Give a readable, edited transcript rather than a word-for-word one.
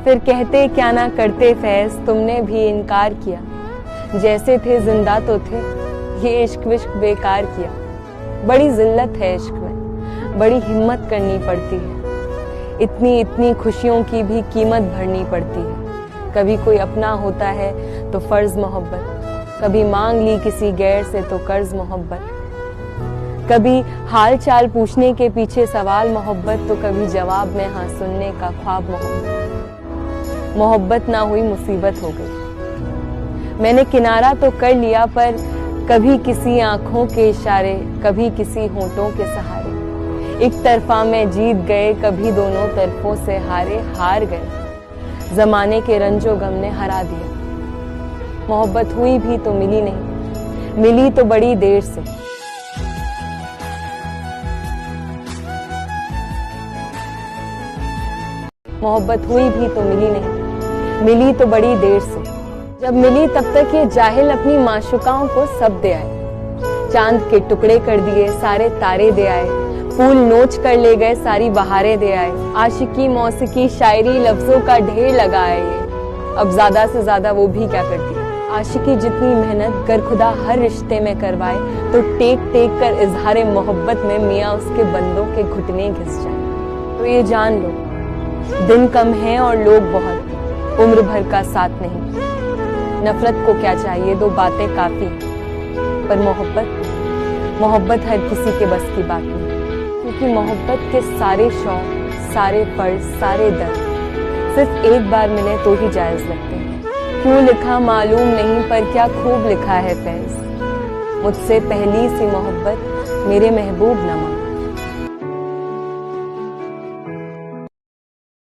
फिर कहते क्या ना करते फैज, तुमने भी इनकार किया। जैसे थे जिंदा तो थे, ये इश्क विश्क बेकार किया। बड़ी जिल्लत है इश्क में, बड़ी हिम्मत करनी पड़ती है। इतनी इतनी खुशियों की भी कीमत भरनी पड़ती है। कभी कोई अपना होता है तो फर्ज मोहब्बत, कभी मांग ली किसी गैर से तो कर्ज मोहब्बत। कभी हाल चाल पूछने के पीछे सवाल मोहब्बत, तो कभी जवाब में हाँ सुनने का ख्वाब मोहब्बत। मोहब्बत ना हुई मुसीबत हो गई। मैंने किनारा तो कर लिया, पर कभी किसी आंखों के इशारे, कभी किसी होंठों के सहारे। एक तरफा में जीत गए, कभी दोनों तरफों से हार गए। जमाने के रंजो गम ने हरा दिया। मोहब्बत हुई भी तो मिली नहीं, मिली तो बड़ी देर से। मोहब्बत हुई भी तो मिली नहीं, मिली तो बड़ी देर से। जब मिली तब तक ये जाहिल अपनी माशुकाओं को सब दे आए। चांद के टुकड़े कर दिए, सारे तारे दे आए। फूल नोच कर ले गए, सारी बहारें दे आए। आशिकी मौसिकी शायरी लफ्जों का ढेर लगा है ये, अब ज्यादा से ज्यादा वो भी क्या करती। आशिकी जितनी मेहनत गर खुदा हर रिश्ते में करवाए, तो टेक टेक कर इजहारे मोहब्बत में मियाँ उसके बंदों के घुटने घिस जाए। तो ये जान लो, दिन कम है और लोग बहुत, उम्र भर का साथ नहीं। नफरत को क्या चाहिए, दो बातें काफी, पर मोहब्बत हर किसी के बस की बात नहीं। क्योंकि मोहब्बत के सारे शौक, सारे फर्ज, सारे दर्द सिर्फ एक बार मिले तो ही जायज लगते हैं। क्यों लिखा मालूम नहीं, पर क्या खूब लिखा है फैज। मुझसे पहली सी मोहब्बत मेरे महबूब न